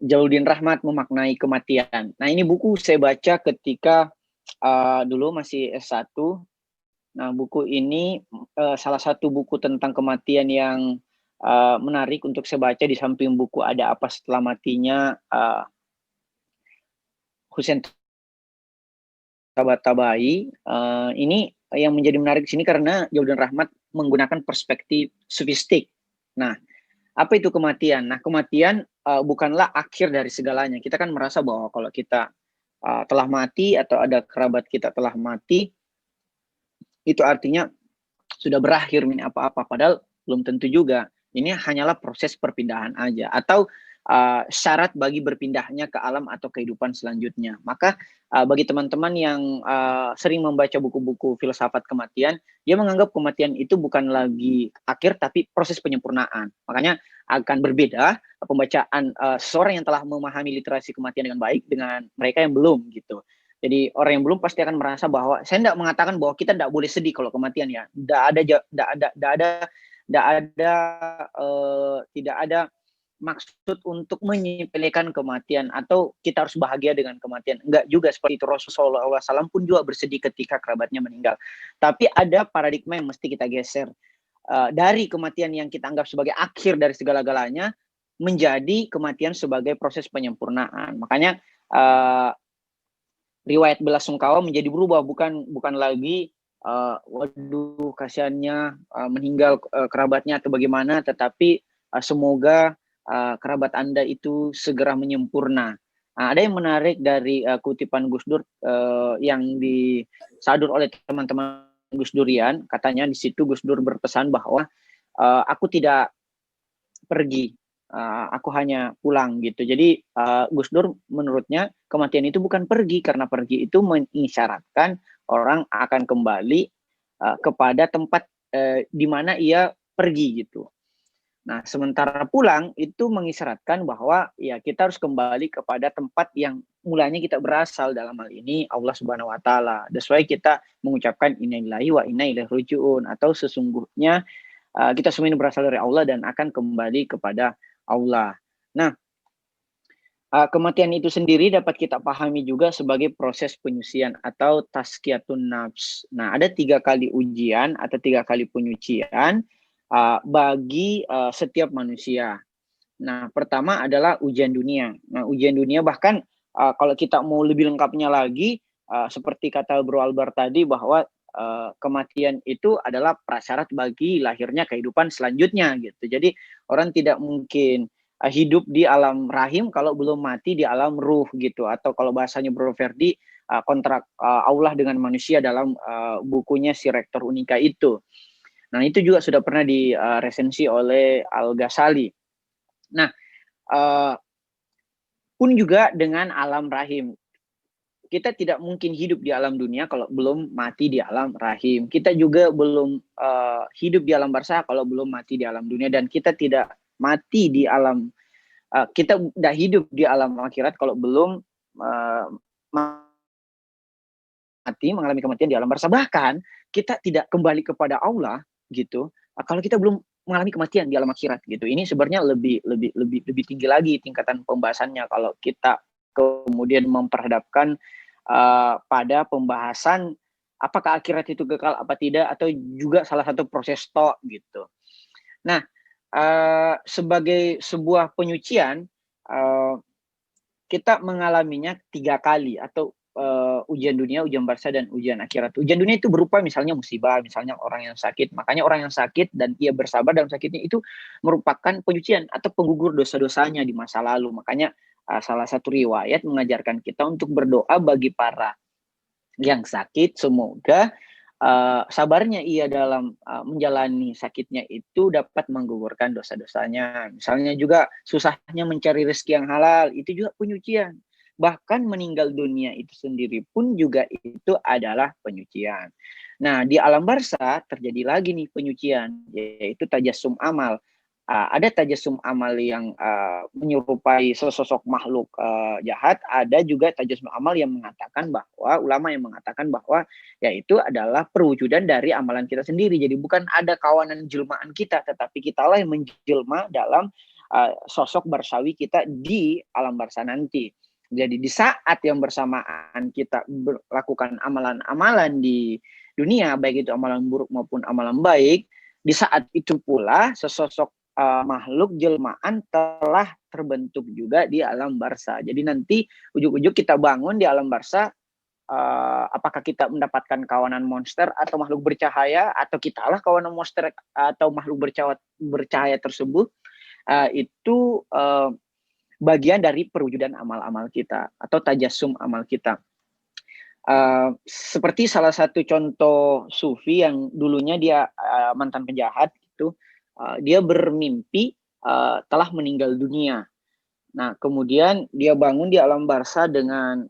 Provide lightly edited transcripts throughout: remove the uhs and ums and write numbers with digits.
Jaludin Rahmat Memaknai Kematian. Nah, ini buku saya baca ketika dulu masih S1. Nah, buku ini salah satu buku tentang kematian yang menarik untuk saya baca di samping buku Ada Apa Setelah Matinya Hussein Tabatabai. Ini yang menjadi menarik di sini karena Jaludin Rahmat menggunakan perspektif sufistik. Nah, apa itu kematian? Nah, kematian bukanlah akhir dari segalanya. Kita kan merasa bahwa kalau kita telah mati atau ada kerabat kita telah mati, itu artinya sudah berakhir ini apa-apa. Padahal belum tentu juga. Ini hanyalah proses perpindahan aja. Atau syarat bagi berpindahnya ke alam atau kehidupan selanjutnya. Maka bagi teman-teman yang sering membaca buku-buku filsafat kematian, dia menganggap kematian itu bukan lagi akhir, tapi proses penyempurnaan. Makanya akan berbeda pembacaan seseorang yang telah memahami literasi kematian dengan baik dengan mereka yang belum gitu. Jadi orang yang belum pasti akan merasa bahwa saya tidak mengatakan bahwa kita tidak boleh sedih kalau kematian ya. Tidak ada maksud untuk menyepelekan kematian atau kita harus bahagia dengan kematian. Enggak juga seperti itu. Rasulullah SAW pun juga bersedih ketika kerabatnya meninggal. Tapi ada paradigma yang mesti kita geser. Dari kematian yang kita anggap sebagai akhir dari segala-galanya menjadi kematian sebagai proses penyempurnaan. Makanya riwayat belasungkawa menjadi berubah, bukan lagi waduh kasihannya meninggal kerabatnya atau bagaimana, tetapi semoga kerabat Anda itu segera menyempurna. Ada yang menarik dari kutipan Gus Dur yang disadur oleh teman-teman Gus Durian. Katanya di situ Gus Dur berpesan bahwa aku tidak pergi, aku hanya pulang gitu. Jadi Gus Dur menurutnya kematian itu bukan pergi, karena pergi itu mengisyaratkan orang akan kembali kepada tempat di mana ia pergi gitu. Nah, sementara pulang itu mengisyaratkan bahwa ya kita harus kembali kepada tempat yang mulanya kita berasal, dalam hal ini Allah Subhanahu wa taala. That's why kita mengucapkan innalillahi wa inna ilaihi raji'un, atau sesungguhnya kita semua ini berasal dari Allah dan akan kembali kepada Allah. Nah, kematian itu sendiri dapat kita pahami juga sebagai proses penyucian atau tazkiyatun nafs. Nah, ada 3 kali ujian atau 3 kali penyucian bagi setiap manusia. Nah, pertama adalah ujian dunia. Nah, ujian dunia bahkan kalau kita mau lebih lengkapnya lagi, seperti kata Bro Albert tadi bahwa kematian itu adalah prasyarat bagi lahirnya kehidupan selanjutnya gitu. Jadi orang tidak mungkin hidup di alam rahim kalau belum mati di alam ruh gitu. Atau kalau bahasanya Bro Ferdi, kontrak Allah dengan manusia dalam bukunya si Rektor Unika itu. Nah, itu juga sudah pernah diresensi oleh Al-Ghazali. Nah, pun juga dengan alam rahim. Kita tidak mungkin hidup di alam dunia kalau belum mati di alam rahim. Kita juga belum hidup di alam barzakh kalau belum mati di alam dunia. Dan kita tidak mati di alam, kita tidak hidup di alam akhirat kalau belum mati, mengalami kematian di alam barzakh. Bahkan kita tidak kembali kepada Allah gitu kalau kita belum mengalami kematian di alam akhirat gitu. Ini sebenarnya lebih tinggi lagi tingkatan pembahasannya kalau kita kemudian memperhadapkan pada pembahasan apakah akhirat itu kekal apa tidak, atau juga salah satu proses tok gitu. Nah, sebagai sebuah penyucian kita mengalaminya 3 kali, atau ujian dunia, ujian barzakh, dan ujian akhirat. Ujian dunia itu berupa misalnya musibah, misalnya orang yang sakit. Makanya orang yang sakit dan ia bersabar dalam sakitnya itu merupakan penyucian atau penggugur dosa-dosanya di masa lalu. Makanya salah satu riwayat mengajarkan kita untuk berdoa bagi para yang sakit, semoga sabarnya ia dalam menjalani sakitnya itu dapat menggugurkan dosa-dosanya. Misalnya juga susahnya mencari rezeki yang halal, itu juga penyucian. Bahkan meninggal dunia itu sendiri pun juga itu adalah penyucian. Nah, di alam barzakh terjadi lagi nih penyucian, yaitu tajasum amal. Ada tajasum amal yang menyerupai sesosok makhluk jahat. Ada juga tajasum amal yang mengatakan bahwa, ulama yang mengatakan bahwa yaitu adalah perwujudan dari amalan kita sendiri. Jadi bukan ada kawanan jelmaan kita, tetapi kitalah yang menjelma dalam sosok barsawi kita di alam barzah nanti. Jadi di saat yang bersamaan kita melakukan amalan-amalan di dunia, baik itu amalan buruk maupun amalan baik, di saat itu pula sesosok makhluk jelmaan telah terbentuk juga di alam barzah. Jadi nanti ujuk-ujuk kita bangun di alam barzah, apakah kita mendapatkan kawanan monster atau makhluk bercahaya, atau kita lah kawanan monster atau makhluk bercahaya tersebut, itu bagian dari perwujudan amal-amal kita atau tajasum amal kita. Seperti salah satu contoh sufi yang dulunya dia mantan penjahat gitu, dia bermimpi telah meninggal dunia. Nah, kemudian dia bangun di alam barzah dengan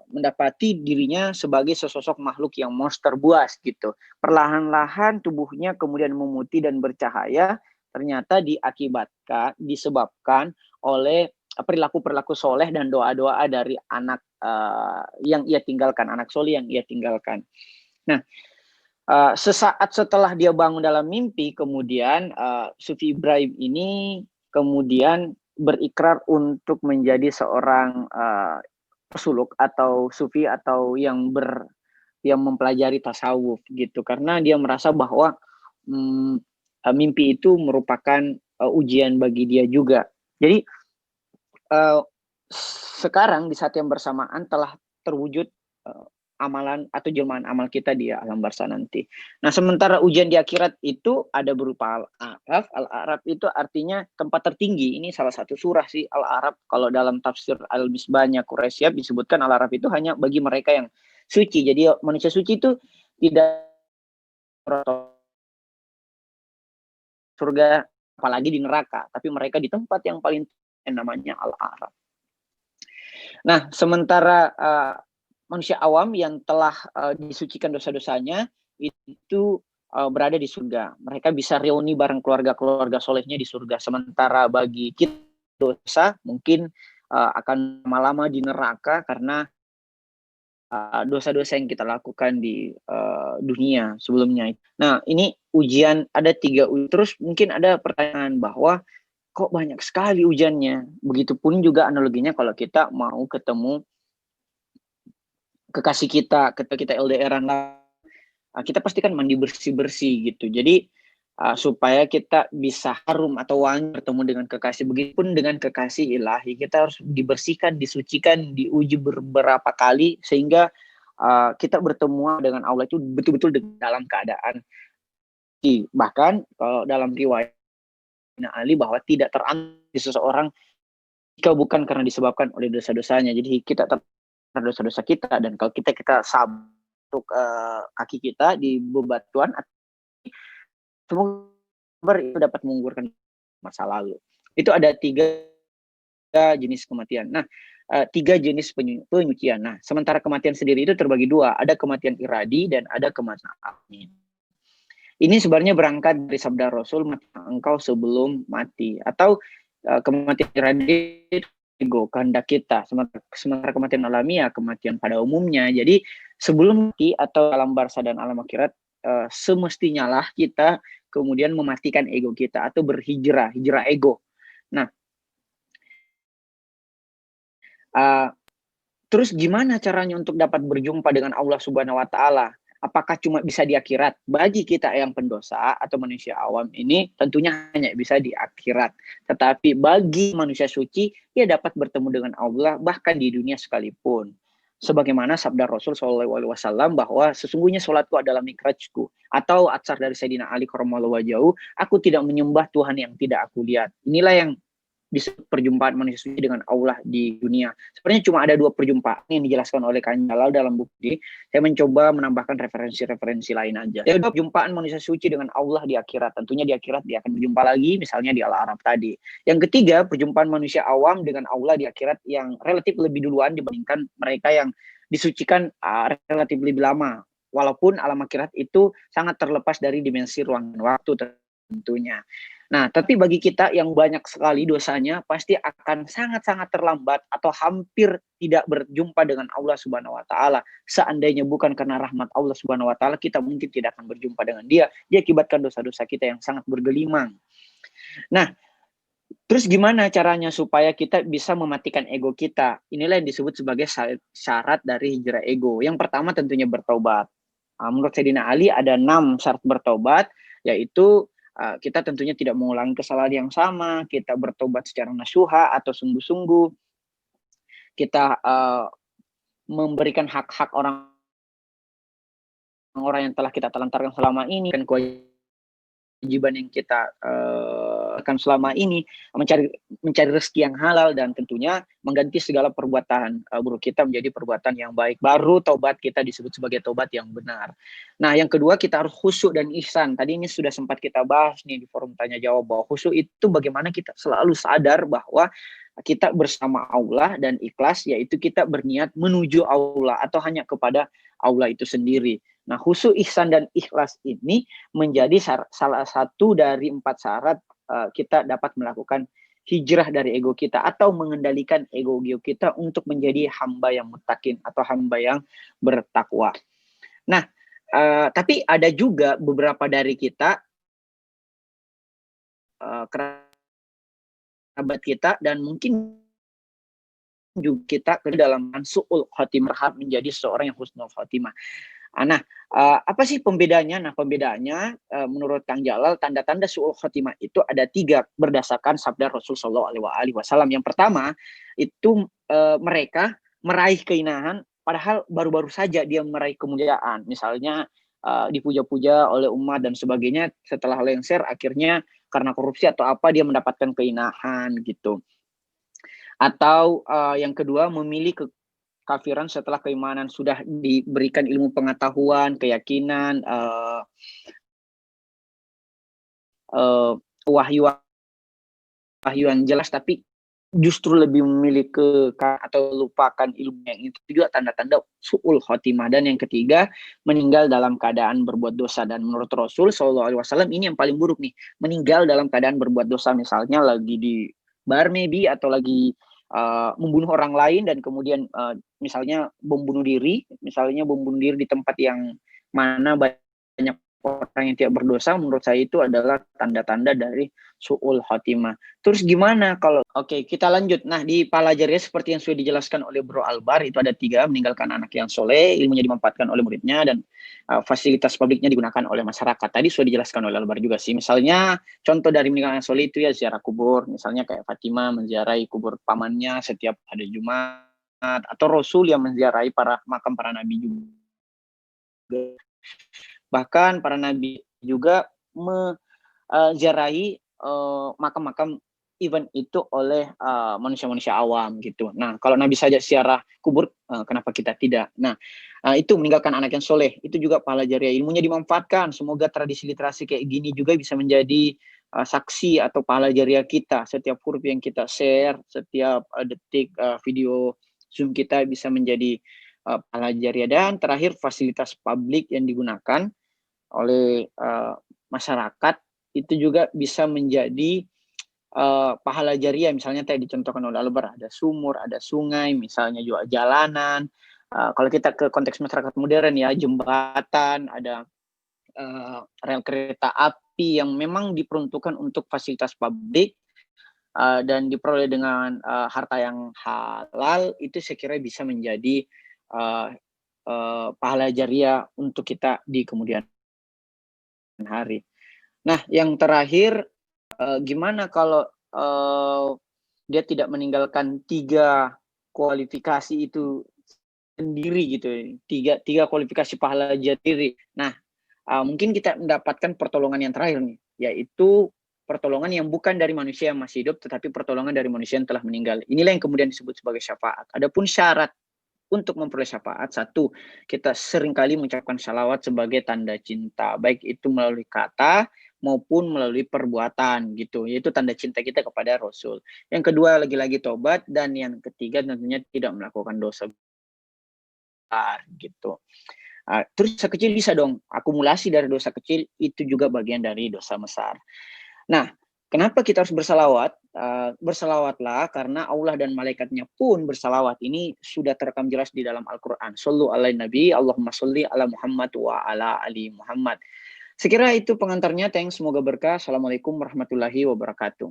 mendapati dirinya sebagai sesosok makhluk yang monster buas gitu. Perlahan-lahan tubuhnya kemudian memutih dan bercahaya, ternyata disebabkan oleh perilaku-perilaku soleh dan doa-doa dari anak yang ia tinggalkan, anak soleh yang ia tinggalkan. Nah, sesaat setelah dia bangun dalam mimpi, kemudian Sufi Ibrahim ini kemudian berikrar untuk menjadi seorang pesuluk atau sufi atau yang mempelajari tasawuf gitu, karena dia merasa bahwa mimpi itu merupakan ujian bagi dia juga. Jadi sekarang di saat yang bersamaan telah terwujud amalan atau jelmaan amal kita di alam barzah nanti. Nah, sementara ujian di akhirat itu ada berupa al-a'raf. Al-a'raf itu artinya tempat tertinggi. Ini salah satu surah sih, al-a'raf. Kalau dalam tafsir al-Misbahnya Quraisyab disebutkan al-a'raf itu hanya bagi mereka yang suci. Jadi manusia suci itu tidak surga, apalagi di neraka, tapi mereka di tempat yang paling namanya al-a'raf. Nah, sementara manusia awam yang telah disucikan dosa-dosanya itu berada di surga. Mereka bisa reuni bareng keluarga-keluarga solehnya di surga. Sementara bagi kita dosa mungkin akan lama-lama di neraka karena dosa-dosa yang kita lakukan di dunia sebelumnya. Nah, ini ujian ada 3. Terus mungkin ada pertanyaan bahwa kok banyak sekali ujiannya. Begitupun juga analoginya kalau kita mau ketemu kekasih kita, ketika kita LDR-an lah, kita pasti kan mandi bersih-bersih gitu. Jadi supaya kita bisa harum atau wangi bertemu dengan kekasih. Begitupun dengan kekasih ilahi, kita harus dibersihkan, disucikan, diuji beberapa kali sehingga kita bertemu dengan Allah itu betul-betul dalam keadaan. Bahkan kalau dalam riwayat Ali bahwa tidak terangkat seseorang jika bukan karena disebabkan oleh dosa-dosanya. Jadi kita dosa-dosa kita, dan kalau kita sabuk kaki kita di bebatuan, semoga itu dapat menggugurkan masa lalu. Itu ada 3 jenis kematian. Nah, 3 jenis penyucian. Nah, sementara kematian sendiri itu terbagi 2, ada kematian iradi dan ada kematian alami. Ini sebenarnya berangkat dari sabda Rasul, mati engkau sebelum mati, atau kematian iradi ego, kehendak kita. Sementara kematian alami ya kematian pada umumnya. Jadi sebelum mati atau alam barzah dan alam akhirat, semestinya lah kita kemudian mematikan ego kita atau hijrah ego. Nah, terus gimana caranya untuk dapat berjumpa dengan Allah Subhanahu wa Ta'ala? Apakah cuma bisa di akhirat? Bagi kita yang pendosa atau manusia awam ini tentunya hanya bisa di akhirat. Tetapi bagi manusia suci, ia dapat bertemu dengan Allah bahkan di dunia sekalipun. Sebagaimana sabda Rasul SAW bahwa sesungguhnya sholatku adalah mikrajku. Atau atsar dari Sayyidina Ali karramallahu wajhahu, aku tidak menyembah Tuhan yang tidak aku lihat. Inilah yang disebut perjumpaan manusia suci dengan Allah di dunia. Sebenarnya cuma ada 2 perjumpaan yang dijelaskan oleh Kang Jalal dalam buku ini. Saya mencoba menambahkan referensi-referensi lain aja. Yang perjumpaan manusia suci dengan Allah di akhirat. Tentunya di akhirat dia akan berjumpa lagi, misalnya di Al-A'raf tadi. Yang ketiga, perjumpaan manusia awam dengan Allah di akhirat yang relatif lebih duluan dibandingkan mereka yang disucikan relatif lebih lama. Walaupun alam akhirat itu sangat terlepas dari dimensi ruang dan waktu tentunya. Nah, tapi bagi kita yang banyak sekali dosanya, pasti akan sangat-sangat terlambat atau hampir tidak berjumpa dengan Allah Subhanahu wa Ta'ala. Seandainya bukan karena rahmat Allah Subhanahu wa Ta'ala, kita mungkin tidak akan berjumpa dengan Dia. Dia akibatkan dosa-dosa kita yang sangat bergelimang. Nah, Terus gimana caranya supaya kita bisa mematikan ego kita? Inilah yang disebut sebagai syarat dari hijrah ego. Yang pertama tentunya bertobat. Menurut Sayyidina Ali ada 6 syarat bertobat, yaitu kita tentunya tidak mengulangi kesalahan yang sama, kita bertobat secara nasuha atau sungguh-sungguh, kita memberikan hak-hak orang yang telah kita telantarkan selama ini, dan kewajiban yang kita akan selama ini, mencari rezeki yang halal, dan tentunya mengganti segala perbuatan buruk kita menjadi perbuatan yang baik. Baru taubat kita disebut sebagai taubat yang benar. Nah, yang kedua kita harus khusyuk dan ihsan. Tadi ini sudah sempat kita bahas nih di forum tanya jawab, bahwa khusyuk itu bagaimana kita selalu sadar bahwa kita bersama Allah dan ikhlas, yaitu kita berniat menuju Allah atau hanya kepada Allah itu sendiri. Nah, khusyuk, ihsan, dan ikhlas ini menjadi salah satu dari 4 syarat kita dapat melakukan hijrah dari ego kita atau mengendalikan ego kita untuk menjadi hamba yang muttaqin atau hamba yang bertakwa. Nah, tapi ada juga beberapa dari kita, kerabat kita, dan mungkin juga kita ke dalam su'ul khotimah, menjadi seorang yang husnul khotimah. Nah, apa sih pembedanya? Nah, pembedanya menurut Kang Jalal, tanda-tanda su'ul khotimah itu ada 3 berdasarkan sabda Rasul Shallallahu Alaihi Wasallam. Yang pertama itu mereka meraih keinahan padahal baru-baru saja dia meraih kemuliaan. Misalnya dipuja-puja oleh umat dan sebagainya, setelah lengser akhirnya karena korupsi atau apa dia mendapatkan keinahan gitu. Atau yang kedua, memilih kekafiran setelah keimanan sudah diberikan ilmu pengetahuan, keyakinan, wahyu yang jelas, tapi justru lebih memilih atau lupakan ilmu yang itu juga tanda-tanda su'ul khotimah. Dan yang ketiga, meninggal dalam keadaan berbuat dosa. Dan menurut Rasul Shallallahu Alaihi Wasallam ini yang paling buruk nih, meninggal dalam keadaan berbuat dosa, misalnya lagi di bar maybe, atau lagi membunuh orang lain, dan kemudian misalnya bom bunuh diri di tempat yang mana banyak orang yang tidak berdosa. Menurut saya itu adalah tanda-tanda dari su'ul khotimah. Terus gimana kalau kita lanjut. Nah, di pahala jariah seperti yang sudah dijelaskan oleh Bro Albar, itu ada 3: meninggalkan anak yang soleh, ilmunya dimanfaatkan oleh muridnya, dan fasilitas publiknya digunakan oleh masyarakat. Tadi sudah dijelaskan oleh Albar juga sih. Misalnya contoh dari meninggalkan anak soleh itu ya ziarah kubur, misalnya kayak Fatimah menziarahi kubur pamannya setiap hari Jumat, atau Rasul yang menziarahi makam para nabi juga. Bahkan para nabi juga menziarahi makam-makam event itu oleh manusia-manusia awam gitu. Nah, kalau Nabi saja ziarah kubur, kenapa kita tidak? Nah, itu meninggalkan anak yang soleh, itu juga pahala jariah, ilmunya dimanfaatkan. Semoga tradisi literasi kayak gini juga bisa menjadi saksi atau pahala jariah kita. Setiap huruf yang kita share, setiap detik video Zoom kita bisa menjadi pahala jariah. Dan terakhir, fasilitas publik yang digunakan oleh masyarakat itu juga bisa menjadi pahala jariah. Misalnya tadi dicontohkan oleh Albar, ada sumur, ada sungai, misalnya juga jalanan. Kalau kita ke konteks masyarakat modern ya, jembatan, ada rel kereta api yang memang diperuntukkan untuk fasilitas publik dan diperoleh dengan harta yang halal, itu saya kira bisa menjadi pahala jariah untuk kita di kemudian hari. Nah, yang terakhir, gimana kalau dia tidak meninggalkan 3 kualifikasi itu sendiri gitu, 3 kualifikasi pahala jariah. Nah, mungkin kita mendapatkan pertolongan yang terakhir nih, yaitu pertolongan yang bukan dari manusia yang masih hidup, tetapi pertolongan dari manusia yang telah meninggal. Inilah yang kemudian disebut sebagai syafaat. Adapun syarat untuk memperoleh syafaat, 1, kita seringkali mengucapkan salawat sebagai tanda cinta, baik itu melalui kata maupun melalui perbuatan gitu, yaitu tanda cinta kita kepada Rasul. Yang kedua, lagi-lagi tobat, dan yang ketiga tentunya tidak melakukan dosa besar gitu. Terus dosa kecil bisa dong, akumulasi dari dosa kecil itu juga bagian dari dosa besar. Nah, kenapa kita harus bersalawat? Bersalawatlah karena Allah dan malaikatnya pun bersalawat. Ini sudah terekam jelas di dalam Al-Quran. Sallu ala nabi, Allahumma salli ala Muhammad wa ala ali Muhammad. Sekira itu pengantarnya, thanks, semoga berkah. Assalamualaikum warahmatullahi wabarakatuh.